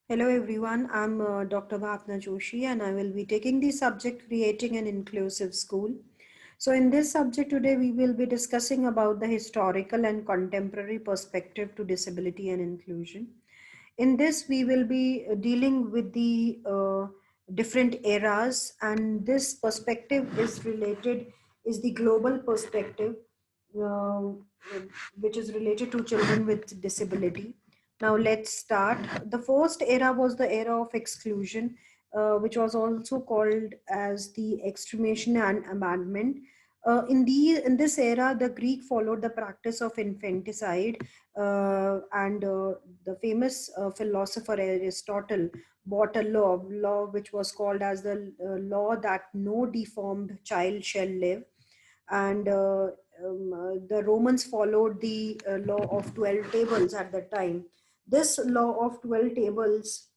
Hello everyone, I'm Dr. Bhavna Joshi and I will be taking the subject creating an inclusive school. So in this subject today we will be discussing about the historical and contemporary perspective to disability and inclusion. In this we will be dealing with the different eras, and this perspective is the global perspective, uh, which is related to children with disability. Now let's start. The first era was the era of exclusion, which was also called as the extremation and abandonment. In this era, the Greek followed the practice of infanticide, and the famous philosopher Aristotle brought a law which was called as the law that no deformed child shall live, and the Romans followed the law of 12 tables at that time. This law of 12 tables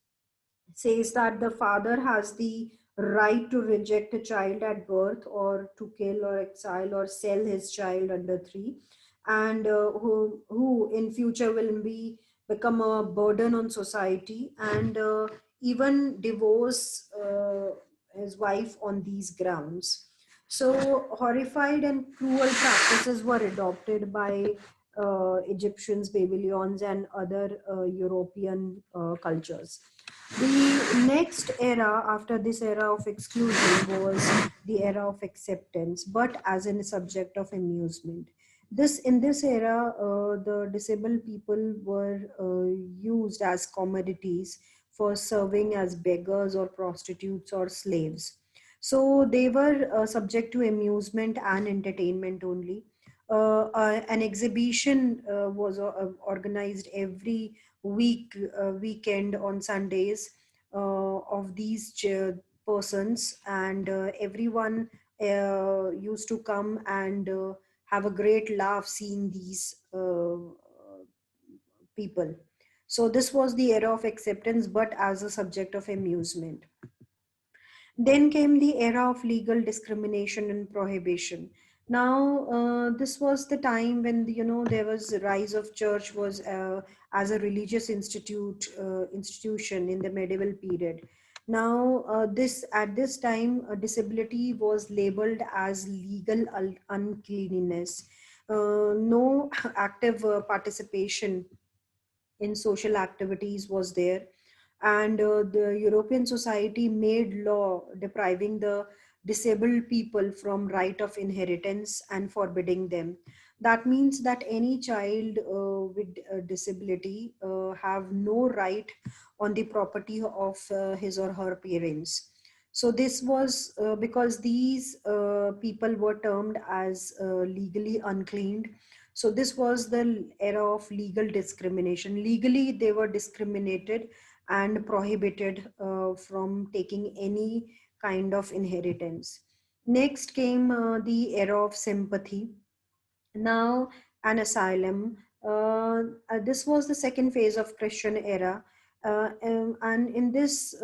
says that the father has the right to reject a child at birth, or to kill or exile or sell his child under three, and who in future will become a burden on society, and even divorce his wife on these grounds. So horrified and cruel practices were adopted by Egyptians, Babylonians, and other European cultures. The next era after this era of exclusion was the era of acceptance, but as in a subject of amusement. In this era, the disabled people were used as commodities for serving as beggars or prostitutes or slaves. So they were subject to amusement and entertainment only. An exhibition was organized every weekend on Sundays of these persons, and everyone used to come and have a great laugh seeing these people. So this was the era of acceptance, but as a subject of amusement. Then came the era of legal discrimination and prohibition. Now, this was the time when there was a rise of church was as a religious institution in the medieval period. Now, this at this time, disability was labeled as legal uncleanliness. No active participation in social activities was there, and the European society made law depriving the disabled people from right of inheritance and forbidding them. That means that any child with a disability have no right on the property of his or her parents. So this was because these people were termed as legally uncleaned. So this was the era of legal discrimination. Legally, they were discriminated and prohibited from taking any kind of inheritance. Next came the era of sympathy. Now an asylum. This was the second phase of Christian era, and in this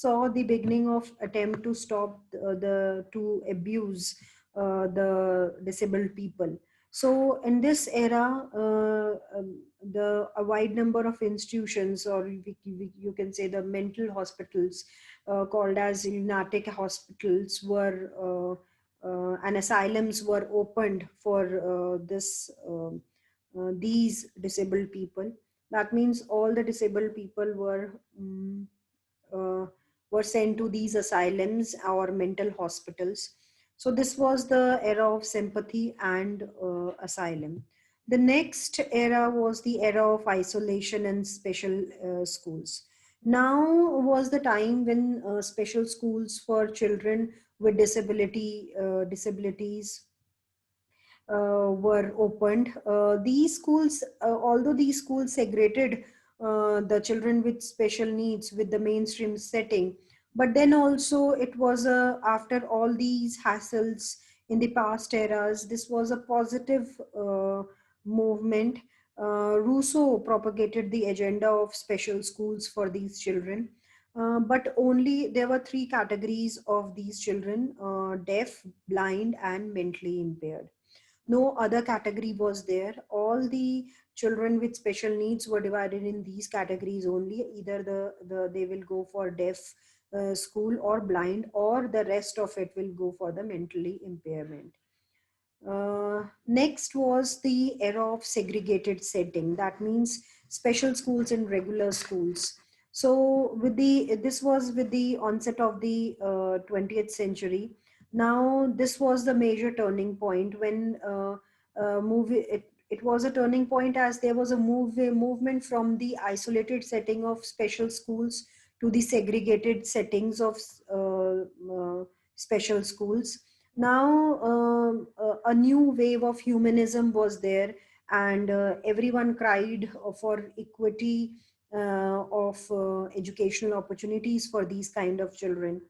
saw the beginning of attempt to stop the to abuse the disabled people. So in this era, the a wide number of institutions, or you can say the mental hospitals, called as lunatic hospitals, were and asylums were opened for these disabled people. That means all the disabled people uh, were sent to these asylums or mental hospitals. So this was the era of sympathy and asylum. The next era was the era of isolation and special schools. Now was the time when special schools for children with disabilities were opened. These schools, although these schools segregated the children with special needs with the mainstream setting, but then also it was after all these hassles in the past eras, this was a positive movement. Rousseau propagated the agenda of special schools for these children. But only there were three categories of these children: deaf, blind, and mentally impaired. No other category was there. All the children with special needs were divided in these categories only. Either they will go for deaf school or blind, or the rest of it will go for the mentally impairment. Next was the era of segregated setting. That means special schools and regular schools. So this was with the onset of the 20th century. Now this was the major turning point when it was a turning point, as there was a movement from the isolated setting of special schools to the segregated settings of special schools. Now a new wave of humanism was there, and everyone cried for equity of educational opportunities for these kind of children.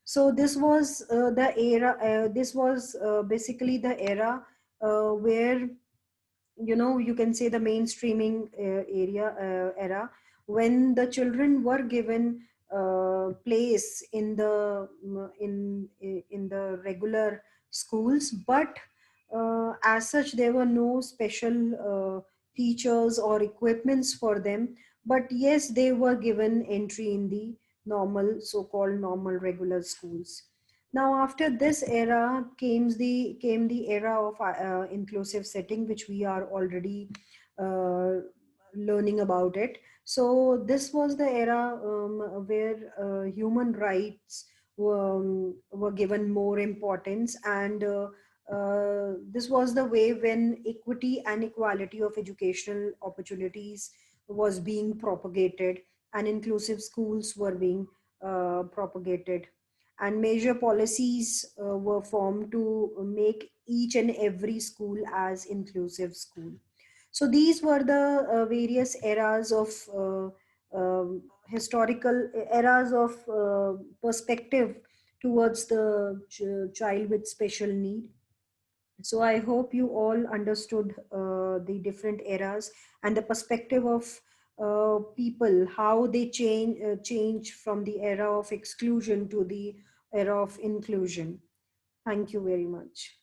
So this was the era, this was basically the era where, you can say, the mainstreaming era, when the children were given place in the in the regular schools, but as such there were no special teachers or equipments for them. But yes, they were given entry in the normal, so-called normal regular schools. Now, after this era came the era of inclusive setting, which we are already uh, learning about it. So this was the era where human rights were given more importance, and this was the way when equity and equality of educational opportunities was being propagated, and inclusive schools were being propagated, and major policies were formed to make each and every school as inclusive school. So these were the various eras of historical eras of perspective towards the child with special need. So I hope you all understood the different eras and the perspective of people, how they change from the era of exclusion to the era of inclusion. Thank you very much.